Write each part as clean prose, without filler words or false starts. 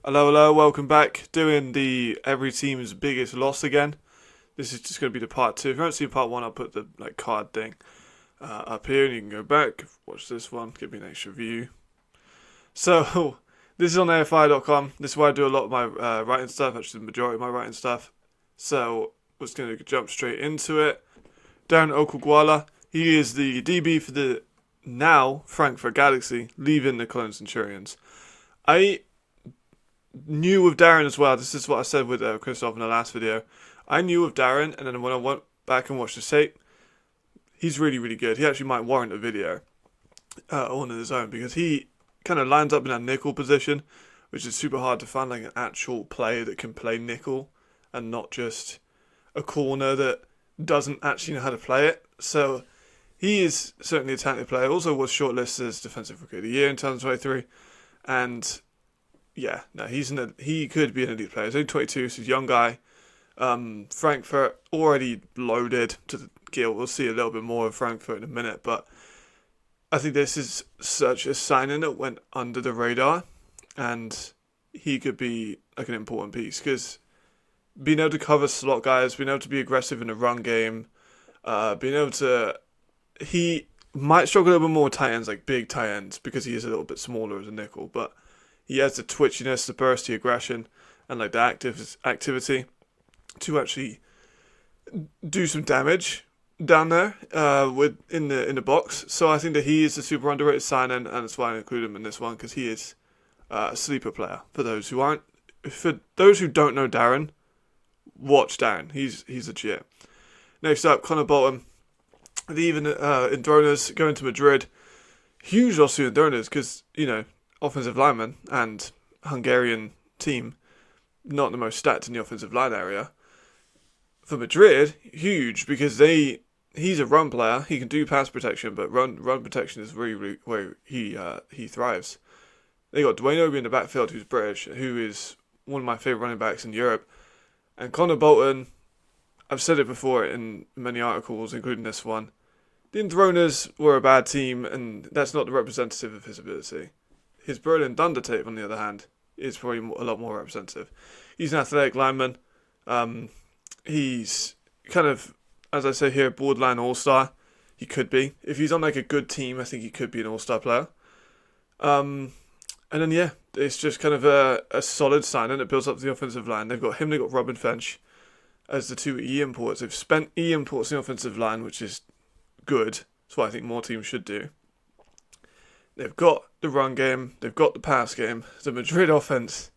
Hello, hello, welcome back. Doing the every team's biggest loss again. This is just going to be the part two. If you haven't seen part one, I'll put the card thing up here, and you can go back, watch this one, give me an extra view. So this is on AFI.com. This is where I do a lot of my writing stuff. Actually, the majority of my writing stuff. So we're just going to jump straight into it. Darren Okugwala. He is the DB for the now Frankfurt Galaxy, leaving the Cologne Centurions. I knew of Darren as well. This is what I said with Christoph in the last video. I knew of Darren, and then when I went back and watched the tape, he's really, really good. He actually might warrant a video on his own, because he kind of lines up in that nickel position, which is super hard to find, like an actual player that can play nickel and not just a corner that doesn't actually know how to play it. So he is certainly a talented player. Also was shortlisted as Defensive Rookie of the Year in 2023, and yeah, no, he could be an elite player. He's only 22, so he's a young guy. Frankfurt already loaded to the gill. We'll see a little bit more of Frankfurt in a minute, but I think this is such a signing that went under the radar, and he could be like an important piece, because being able to cover slot guys, being able to be aggressive in the run game, being able to... He might struggle a little bit more with tight ends, like big tight ends, because he is a little bit smaller as a nickel, but he has the twitchiness, the bursty aggression, and like the activity to actually do some damage down there in the box. So I think that he is a super underrated signing, and that's why I include him in this one, because he is a sleeper player. For those who don't know Darren, watch Darren. He's legit. Next up, Connor Bolton. Even Indronas going to Madrid. Huge loss to Indronas, because offensive lineman and Hungarian team, not the most stacked in the offensive line area. For Madrid, huge, because he's a run player. He can do pass protection, but run protection is really where he thrives. They got Dwayne Obi in the backfield, who's British, who is one of my favourite running backs in Europe. And Connor Bolton, I've said it before in many articles, including this one, the Indronas were a bad team, and that's not the representative of his ability. His Berlin Thunder tape, on the other hand, is probably a lot more representative. He's an athletic lineman. He's kind of, as I say here, borderline all-star. He could be. If he's on like a good team, I think he could be an all-star player. And then, yeah, it's just kind of a solid signing that builds up the offensive line. They've got Robin Finch as the two imports. They've spent imports in the offensive line, which is good. That's what I think more teams should do. They've got the run game. They've got the pass game. The Madrid offense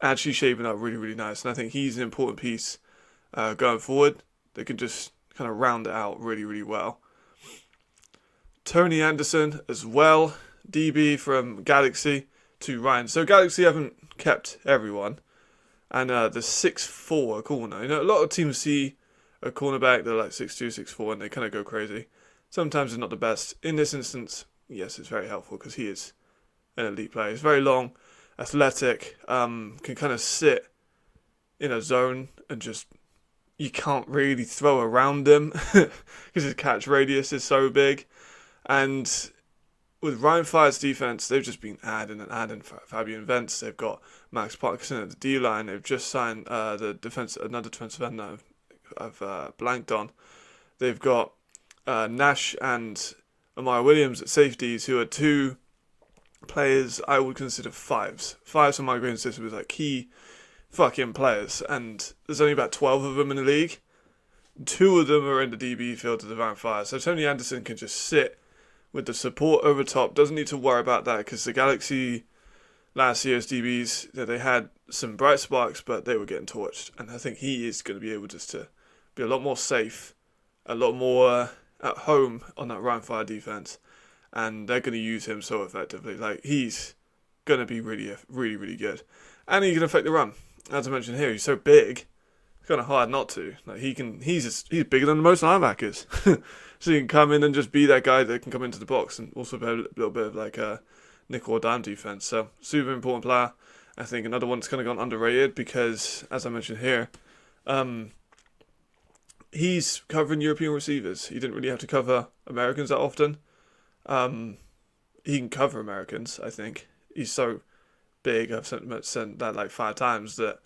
actually shaping up really, really nice. And I think he's an important piece going forward. They can just kind of round it out really, really well. Tony Anderson as well. DB from Galaxy to Ryan. So Galaxy haven't kept everyone. And the 6'4" corner. A lot of teams see a cornerback, they're like 6'2", 6'4", and they kind of go crazy. Sometimes it's not the best. In this instance, yes, it's very helpful, because he is an elite player. He's very long, athletic, can kind of sit in a zone and just, you can't really throw around him because his catch radius is so big. And with Ryan Fire's defense, they've just been adding Fabian Vance. They've got Max Parkinson at the D-line. They've just signed another defensive end that I've blanked on. They've got Nash and Amaya Williams at safeties, who are two players I would consider fives. Fives on my grading system is like key fucking players, and there's only about 12 of them in the league. 2 of them are in the DB field of the Van Fire, so Tony Anderson can just sit with the support over top, doesn't need to worry about that, because the Galaxy last year's DBs, they had some bright sparks, but they were getting torched, and I think he is going to be able just to be a lot more safe, a lot more at home on that Ryan Fire defense, and they're going to use him so effectively. Like, he's going to be really, really, really good, and he can affect the run. As I mentioned here, he's so big, it's kind of hard not to. Like, he's bigger than most linebackers, so he can come in and just be that guy that can come into the box and also play a little bit of like a nickel or dime defense. So super important player. I think another one that's kind of gone underrated, because, as I mentioned here, he's covering European receivers. He didn't really have to cover Americans that often. He can cover Americans, I think. He's so big. I've sent that like 5 times that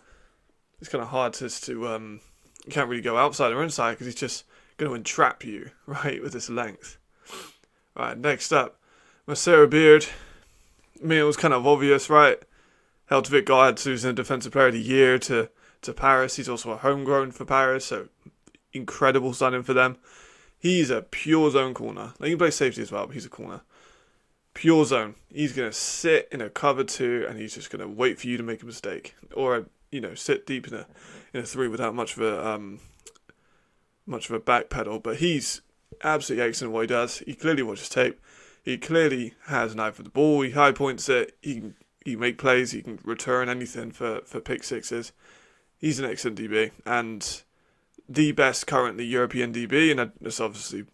it's kind of hard to you can't really go outside or inside because he's just going to entrap you, right, with this length. Right, next up, Marcelo Beard. I mean, it was kind of obvious, right? Heltevik guard who's a Defensive Player of the Year to Paris. He's also a homegrown for Paris, so incredible signing for them. He's a pure zone corner. He can play safety as well, but he's a corner. Pure zone. He's going to sit in a cover 2 and he's just going to wait for you to make a mistake. Or, sit deep in a 3 without much of a back pedal. But he's absolutely excellent at what he does. He clearly watches tape. He clearly has an eye for the ball. He high points it. He can make plays. He can return anything for pick sixes. He's an excellent DB. And the best currently European DB. And that's obviously,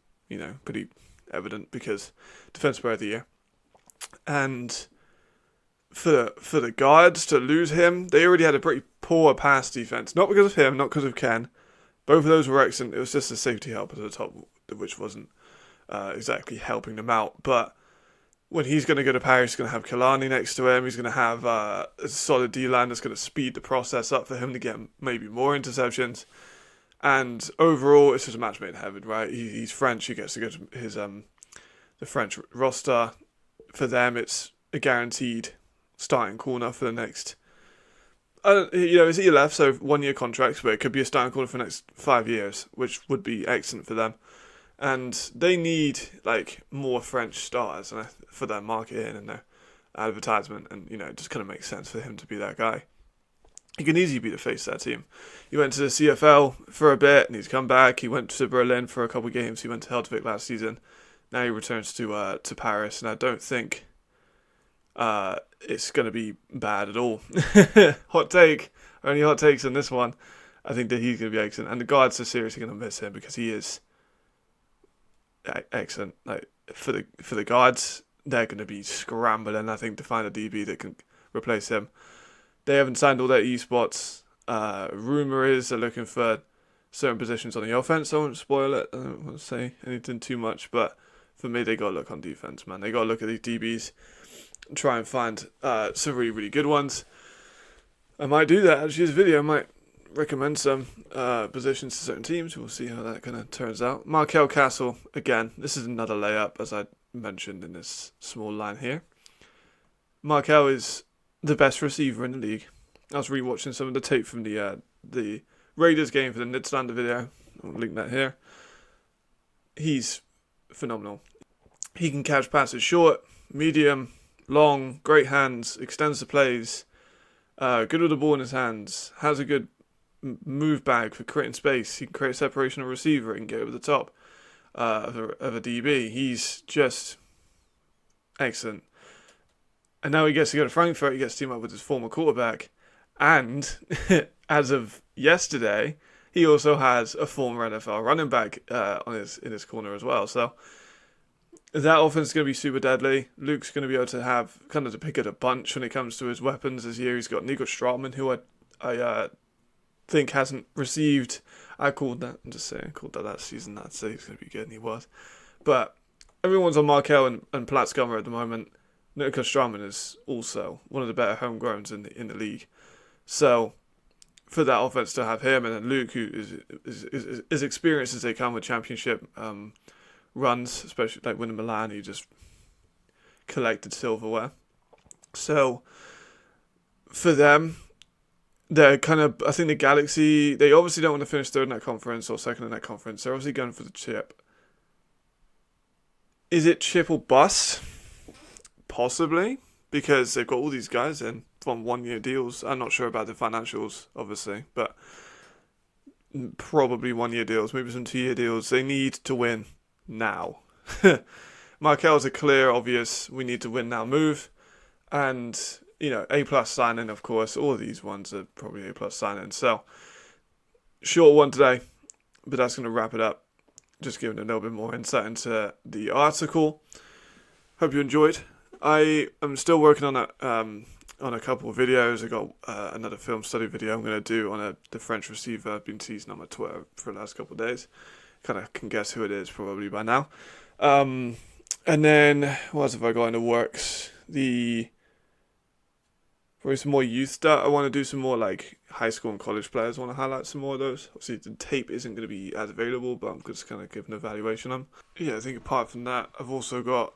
pretty evident because Defensive Player of the Year. And for the guards to lose him, they already had a pretty poor pass defense. Not because of him, not because of Ken. Both of those were excellent. It was just a safety help at the top, which wasn't exactly helping them out. But when he's going to go to Paris, he's going to have Kalani next to him. He's going to have a solid D-line that's going to speed the process up for him to get maybe more interceptions. And overall, it's just a match made in heaven, right? He's French. He gets to go to his the French roster. For them, it's a guaranteed starting corner for the next. It's ELF, so 1-year contracts, but it could be a starting corner for the next 5 years, which would be excellent for them. And they need more French stars for their marketing and their advertisement, and it just kind of makes sense for him to be that guy. He can easily be the face of that team. He went to the CFL for a bit, and he's come back. He went to Berlin for a couple of games. He went to Heltevik last season. Now he returns to Paris, and I don't think it's going to be bad at all. Hot take. Only hot takes on this one. I think that he's going to be excellent. And the guards are seriously going to miss him because he is excellent. For the guards, they're going to be scrambling, I think, to find a DB that can replace him. They haven't signed all their E-spots. Rumour is they're looking for certain positions on the offense. I won't spoil it. I don't want to say anything too much, but for me, they got to look on defense, man. They got to look at these DBs and try and find some really, really good ones. I might do that. Actually, this video I might recommend some positions to certain teams. We'll see how that kind of turns out. Markel Castle, again, this is another layup, as I mentioned in this small line here. Markel is the best receiver in the league. I was rewatching some of the tape from the Raiders game for the Nidslander video. I'll link that here. He's phenomenal. He can catch passes short, medium, long, great hands, extends the plays, good with the ball in his hands, has a good move bag for creating space. He can create separation of receiver and get over the top of a DB. He's just excellent. And now he gets to go to Frankfurt. He gets to team up with his former quarterback. And as of yesterday, he also has a former NFL running back in his corner as well. So that offense is going to be super deadly. Luke's going to be able to have kind of to pick at a bunch when it comes to his weapons this year. He's got Nico Stratman, who I think hasn't received. I called that. I'm just saying, I called that season. I'd say he's going to be good, and he was. But everyone's on Markel and Platzgummer at the moment. Nico Stratman is also one of the better homegrowns in the league. So for that offense to have him and then Luke, who is as experienced as they come with championship runs, especially like winning Milan, he just collected silverware. So for them, they're kind of, I think the Galaxy, they obviously don't want to finish third in that conference or second in that conference. They're obviously going for the chip. Is it chip or bust? Possibly, because they've got all these guys in from 1-year deals. I'm not sure about the financials, obviously, but probably 1-year deals, maybe some 2-year deals. They need to win now. Markel's a clear, obvious, we need to win now move. And, A+ signing, of course. All of these ones are probably A+ signing. So, short one today, but that's going to wrap it up. Just giving a little bit more insight into the article. Hope you enjoyed. I am still working on a couple of videos. I got another film study video I'm going to do on the French receiver. I've been teasing on my Twitter for the last couple of days. Kind of can guess who it is probably by now. And then what else have I got in the works? probably some more youth stuff. I want to do some more like high school and college players. I want to highlight some more of those. Obviously, the tape isn't going to be as available, but I'm just kind of giving an evaluation on them. Yeah, I think apart from that, I've also got.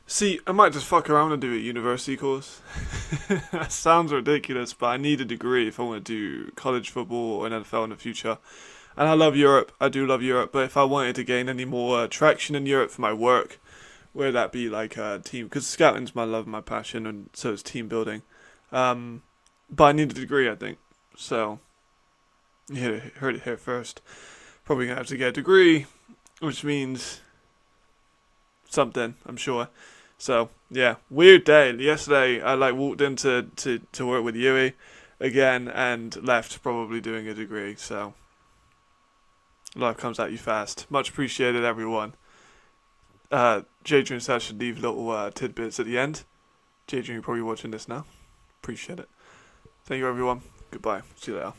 See, I might just fuck around and do a university course. That sounds ridiculous, but I need a degree if I want to do college football or NFL in the future. And I love Europe. I do love Europe, but if I wanted to gain any more traction in Europe for my work, whether that be like a team, because scouting's my love and my passion, and so is team building. But I need a degree, I think. So, you heard it here first. Probably gonna have to get a degree, which means something, I'm sure. So yeah, weird day. Yesterday I like walked into to work with Yui again and left probably doing a degree. So life comes at you fast. Much appreciated, everyone. Jadrian said I should leave little tidbits at the end. Jadrian, you're probably watching this now. Appreciate it. Thank you, everyone. Goodbye. See you later.